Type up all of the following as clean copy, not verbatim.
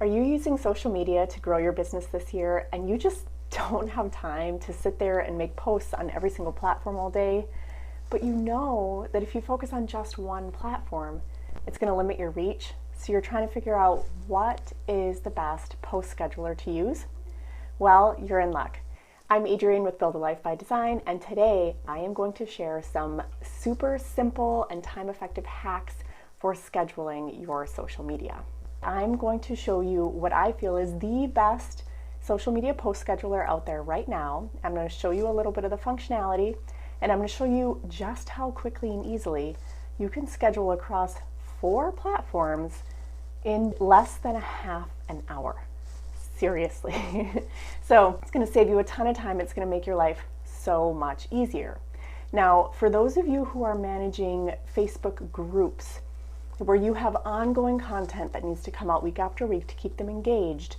Are you using social media to grow your business this year and you just don't have time to sit there and make posts on every single platform all day? But you know that if you focus on just one platform, it's going to limit your reach. So you're trying to figure out what is the best post scheduler to use? Well, you're in luck. I'm Adrienne with Build a Life by Design, and today I am going to share some super simple and time-effective hacks for scheduling your social media. I'm going to show you what I feel is the best social media post scheduler out there right now. I'm going to show you a little bit of the functionality, and I'm going to show you just how quickly and easily you can schedule across 4 platforms in less than a half an hour. Seriously. So it's going to save you a ton of time. It's going to make your life so much easier. Now, for those of you who are managing Facebook groups where you have ongoing content that needs to come out week after week to keep them engaged,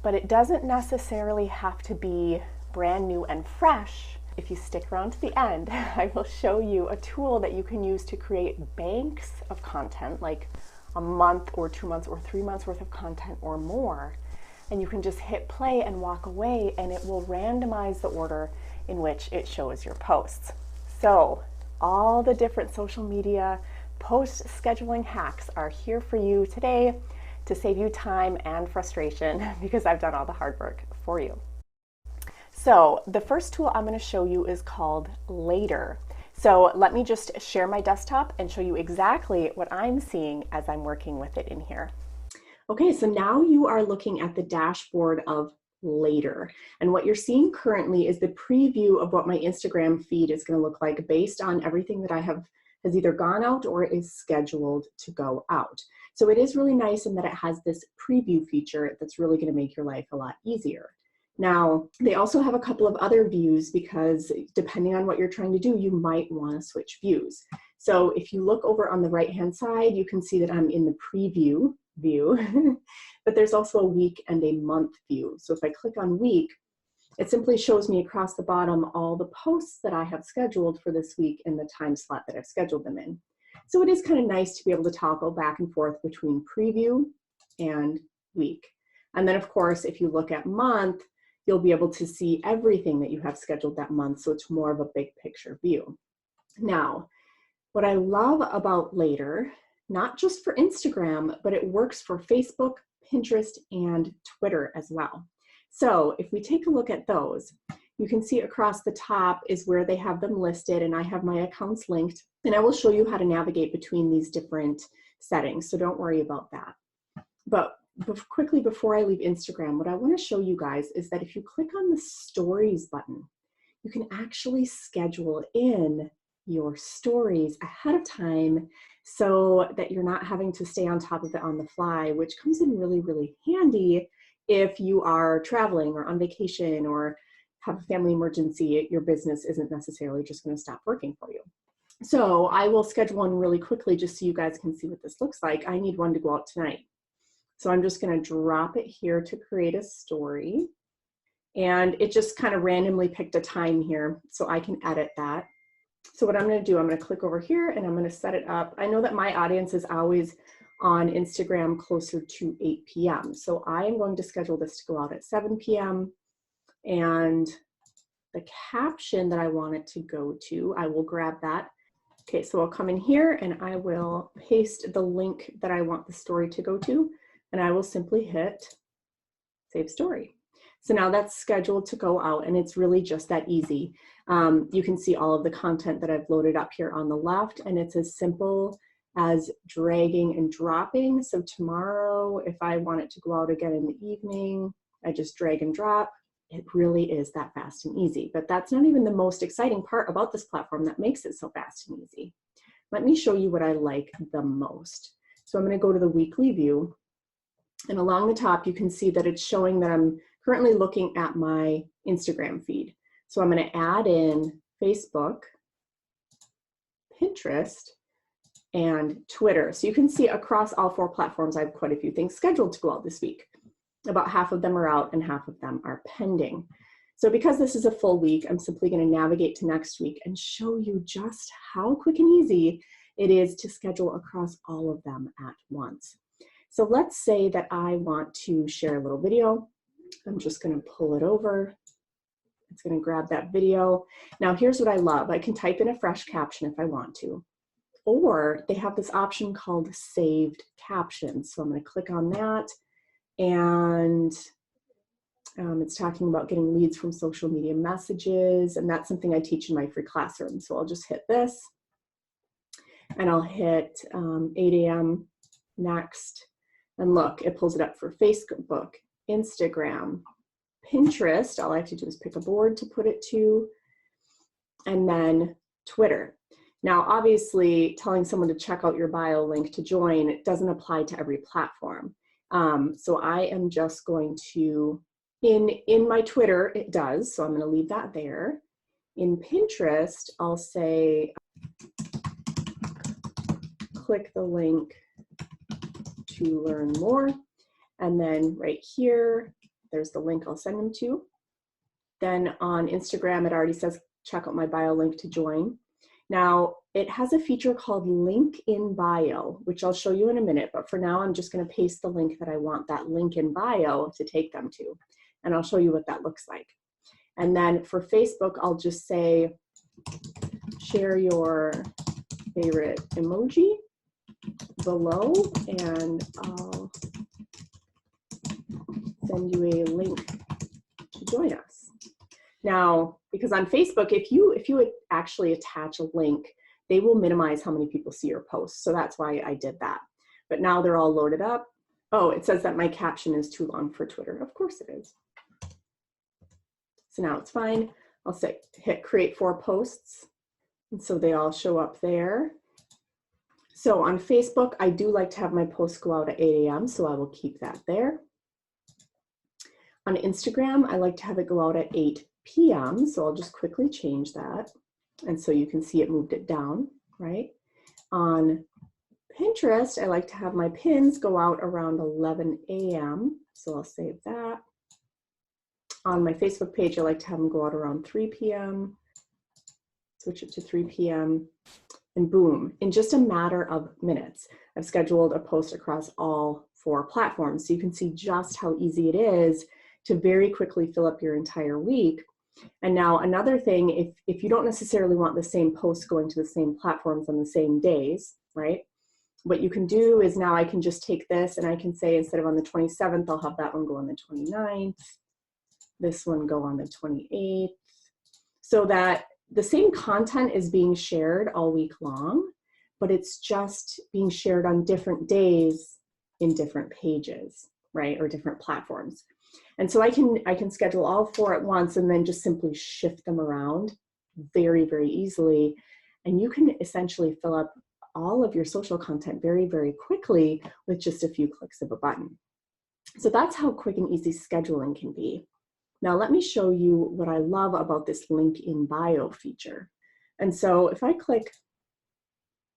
but it doesn't necessarily have to be brand new and fresh. If you stick around to the end, I will show you a tool that you can use to create banks of content, like a month or 2 months or 3 months worth of content or more. And you can just hit play and walk away, and it will randomize the order in which it shows your posts. So all the different social media post scheduling hacks are here for you today to save you time and frustration because I've done all the hard work for you. So the first tool I'm going to show you is called Later. So let me just share my desktop and show you exactly what I'm seeing as I'm working with it in here. Okay, so now you are looking at the dashboard of Later. And what you're seeing currently is the preview of what my Instagram feed is going to look like based on everything that has either gone out or is scheduled to go out. So it is really nice in that it has this preview feature that's really going to make your life a lot easier. Now, they also have a couple of other views because depending on what you're trying to do, you might want to switch views. So if you look over on the right-hand side, you can see that I'm in the preview view, but there's also a week and a month view. So if I click on week, it simply shows me across the bottom all the posts that I have scheduled for this week in the time slot that I've scheduled them in. So it is kind of nice to be able to toggle back and forth between preview and week. And then of course, if you look at month, you'll be able to see everything that you have scheduled that month. So it's more of a big picture view. Now, what I love about Later, not just for Instagram, but it works for Facebook, Pinterest, and Twitter as well. So if we take a look at those, you can see across the top is where they have them listed, and I have my accounts linked, and I will show you how to navigate between these different settings, so don't worry about that. But quickly before I leave Instagram, what I want to show you guys is that if you click on the stories button, you can actually schedule in your stories ahead of time so that you're not having to stay on top of it on the fly, which comes in really, really handy if you are traveling or on vacation or have a family emergency. Your business isn't necessarily just going to stop working for you. So I will schedule one really quickly just so you guys can see what this looks like. I need one to go out tonight. So I'm just going to drop it here to create a story. And it just kind of randomly picked a time here so I can edit that. So what I'm going to do, I'm going to click over here and I'm going to set it up. I know that my audience is always on Instagram closer to 8 p.m. So I am going to schedule this to go out at 7 p.m. And the caption that I want it to go to, I will grab that. Okay, so I'll come in here and I will paste the link that I want the story to go to, and I will simply hit Save Story. So now that's scheduled to go out, and it's really just that easy. You can see all of the content that I've loaded up here on the left, and it's as simple as dragging and dropping. So tomorrow, if I want it to go out again in the evening, I just drag and drop. It really is that fast and easy. But that's not even the most exciting part about this platform that makes it so fast and easy. Let me show you what I like the most. So I'm going to go to the weekly view, and along the top, you can see that it's showing that I'm currently looking at my Instagram feed. So I'm going to add in Facebook, Pinterest, and Twitter. So you can see across all 4 platforms, I have quite a few things scheduled to go out this week. About half of them are out and half of them are pending. So because this is a full week, I'm simply going to navigate to next week and show you just how quick and easy it is to schedule across all of them at once. So let's say that I want to share a little video. I'm just going to pull it over. It's going to grab that video. Now here's what I love. I can type in a fresh caption if I want to. Or they have this option called saved captions. So I'm going to click on that, and it's talking about getting leads from social media messages, and that's something I teach in my free classroom. So I'll just hit this, and I'll hit 8 a.m. next, and look, it pulls it up for Facebook, Instagram, Pinterest. All I have to do is pick a board to put it to, and then Twitter. Now, obviously, telling someone to check out your bio link to join doesn't apply to every platform. So I am just going to, in my Twitter, it does, so I'm going to leave that there. In Pinterest, I'll say, click the link to learn more. And then right here, there's the link I'll send them to. Then on Instagram, it already says, check out my bio link to join. Now, it has a feature called link in bio, which I'll show you in a minute, but for now, I'm just going to paste the link that I want that link in bio to take them to, and I'll show you what that looks like. And then for Facebook, I'll just say, share your favorite emoji below, and I'll send you a link to join us. Now, because on Facebook, if you would actually attach a link, they will minimize how many people see your posts. So that's why I did that. But now they're all loaded up. Oh, it says that my caption is too long for Twitter. Of course it is. So now it's fine. I'll say, hit create 4 posts. And so they all show up there. So on Facebook, I do like to have my posts go out at 8 a.m. So I will keep that there. On Instagram, I like to have it go out at 8 p.m. So I'll just quickly change that. And so you can see it moved it down, right? On Pinterest, I like to have my pins go out around 11 a.m. So I'll save that. On my Facebook page, I like to have them go out around 3 p.m. Switch it to 3 p.m. And boom, in just a matter of minutes, I've scheduled a post across all 4 platforms. So you can see just how easy it is to very quickly fill up your entire week. And now another thing, if you don't necessarily want the same posts going to the same platforms on the same days, right? What you can do is now I can just take this and I can say, instead of on the 27th, I'll have that one go on the 29th, this one go on the 28th, so that the same content is being shared all week long, but it's just being shared on different days in different pages, right? Or different platforms. And so I can schedule all 4 at once and then just simply shift them around very, very easily. And you can essentially fill up all of your social content very, very quickly with just a few clicks of a button. So that's how quick and easy scheduling can be. Now let me show you what I love about this link in bio feature. And so if I click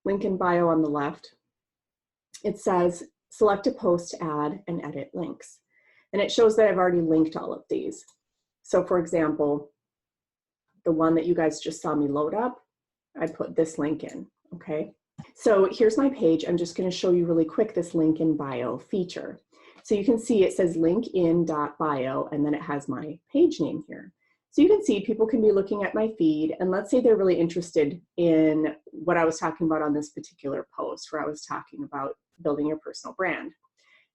link in bio on the left, it says select a post to add and edit links. And it shows that I've already linked all of these. So for example, the one that you guys just saw me load up, I put this link in, okay? So here's my page. I'm just gonna show you really quick this link in bio feature. So you can see it says link in.bio, and then it has my page name here. So you can see people can be looking at my feed, and let's say they're really interested in what I was talking about on this particular post, where I was talking about building your personal brand.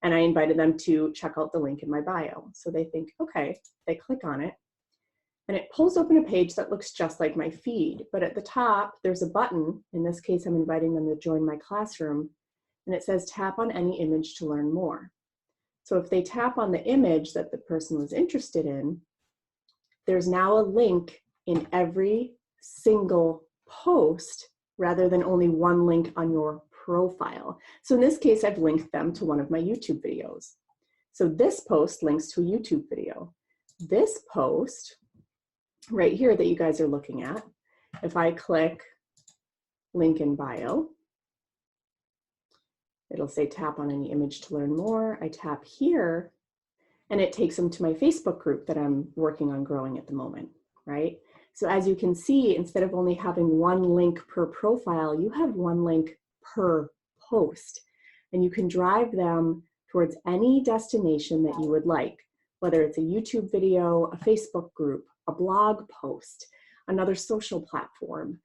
And I invited them to check out the link in my bio. So they think, okay, they click on it, and it pulls open a page that looks just like my feed. But at the top, there's a button. In this case, I'm inviting them to join my classroom, and it says tap on any image to learn more. So if they tap on the image that the person was interested in, there's now a link in every single post rather than only one link on your profile. So in this case, I've linked them to one of my YouTube videos. So this post links to a YouTube video. This post right here that you guys are looking at, if I click link in bio, it'll say tap on any image to learn more. I tap here and it takes them to my Facebook group that I'm working on growing at the moment, right? So as you can see, instead of only having one link per profile, you have one link per post, and you can drive them towards any destination that you would like, whether it's a YouTube video, a Facebook group, a blog post, another social platform,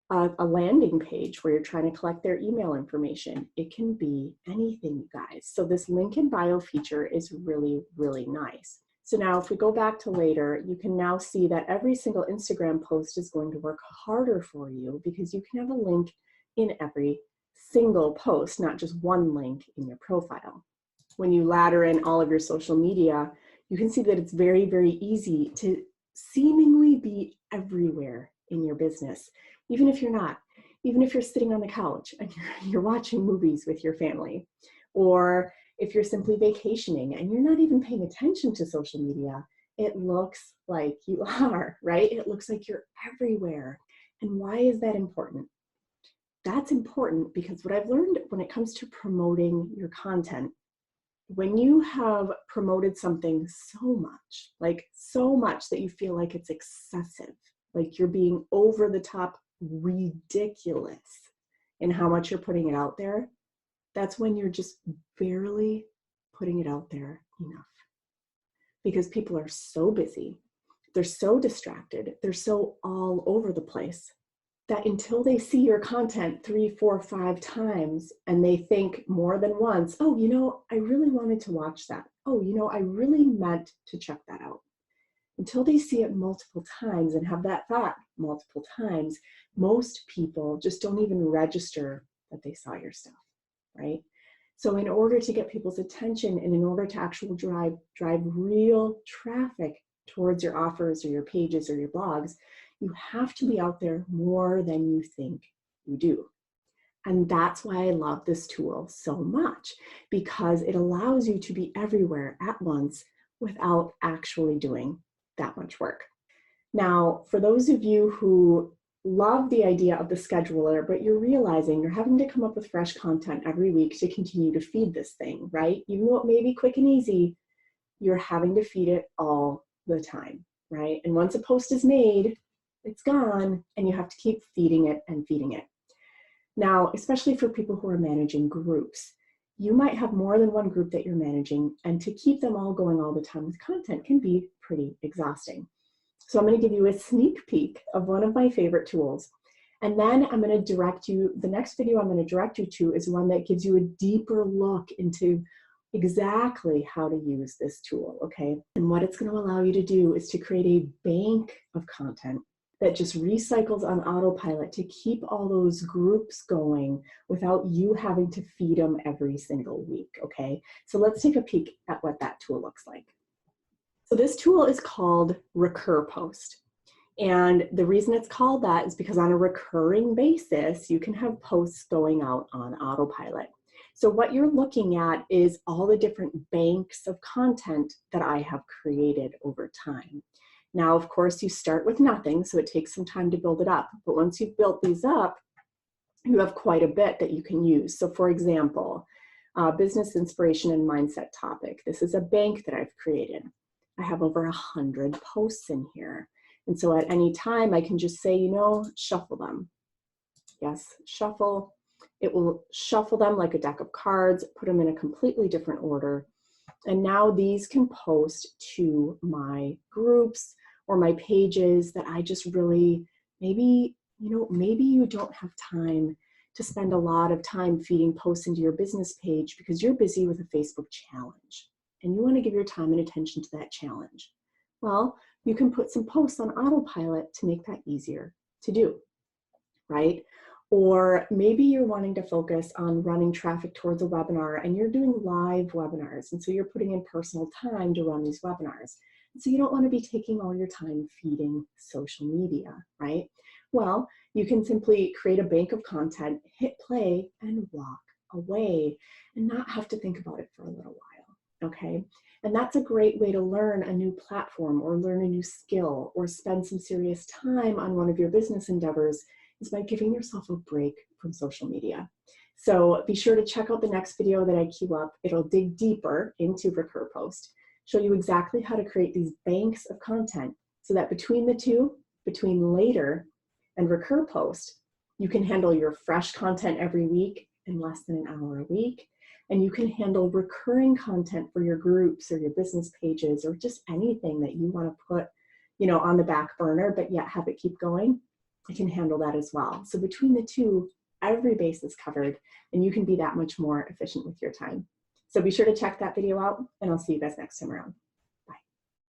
a landing page where you're trying to collect their email information. It can be anything, you guys. So this link in bio feature is really, really nice. So now if we go back to later, you can now see that every single Instagram post is going to work harder for you because you can have a link in every single post, not just one link in your profile. When you ladder in all of your social media, you can see that it's very, very easy to seemingly be everywhere in your business, even if you're not, even if you're sitting on the couch and you're watching movies with your family, or if you're simply vacationing and you're not even paying attention to social media, it looks like you are, right? It looks like you're everywhere. And why is that important? That's important because what I've learned when it comes to promoting your content, when you have promoted something so much that you feel like it's excessive, like you're being over the top ridiculous in how much you're putting it out there, that's when you're just barely putting it out there enough. Because people are so busy, they're so distracted, they're so all over the place that until they see your content 3, 4, 5 times and they think more than once, oh, you know, I really wanted to watch that. Oh, you know, I really meant to check that out. Until they see it multiple times and have that thought multiple times, most people just don't even register that they saw your stuff, right? So in order to get people's attention and in order to actually drive real traffic towards your offers or your pages or your blogs, you have to be out there more than you think you do. And that's why I love this tool so much, because it allows you to be everywhere at once without actually doing that much work. Now, for those of you who love the idea of the scheduler, but you're realizing you're having to come up with fresh content every week to continue to feed this thing, right? Even though it may be quick and easy, you're having to feed it all the time, right? And once a post is made, it's gone, and you have to keep feeding it and feeding it. Now, especially for people who are managing groups, you might have more than one group that you're managing, and to keep them all going all the time with content can be pretty exhausting. So I'm going to give you a sneak peek of one of my favorite tools. And then I'm going to direct you, the next video I'm going to direct you to is one that gives you a deeper look into exactly how to use this tool, okay? And what it's going to allow you to do is to create a bank of content that just recycles on autopilot to keep all those groups going without you having to feed them every single week, okay? So let's take a peek at what that tool looks like. So this tool is called Recur Post. And the reason it's called that is because on a recurring basis, you can have posts going out on autopilot. So what you're looking at is all the different banks of content that I have created over time. Now, of course, you start with nothing, so it takes some time to build it up. But once you've built these up, you have quite a bit that you can use. So for example, business inspiration and mindset topic. This is a bank that I've created. I have over 100 posts in here. And so at any time, I can just say, you know, shuffle them. Yes, shuffle. It will shuffle them like a deck of cards, put them in a completely different order. And now these can post to my groups or my pages that I just really, maybe you don't have time to spend a lot of time feeding posts into your business page because you're busy with a Facebook challenge and you want to give your time and attention to that challenge. Well, you can put some posts on autopilot to make that easier to do, right? Or maybe you're wanting to focus on running traffic towards a webinar and you're doing live webinars. And so you're putting in personal time to run these webinars. And so you don't want to be taking all your time feeding social media, right? Well, you can simply create a bank of content, hit play, and walk away and not have to think about it for a little while, okay? And that's a great way to learn a new platform or learn a new skill or spend some serious time on one of your business endeavors is by giving yourself a break from social media. So be sure to check out the next video that I queue up. It'll dig deeper into Recur Post, show you exactly how to create these banks of content so that between the two, between Later and Recur Post, you can handle your fresh content every week in less than an hour a week. And you can handle recurring content for your groups or your business pages or just anything that you want to put, on the back burner, but yet have it keep going. It can handle that as well. So between the two, every base is covered and you can be that much more efficient with your time. So be sure to check that video out and I'll see you guys next time around.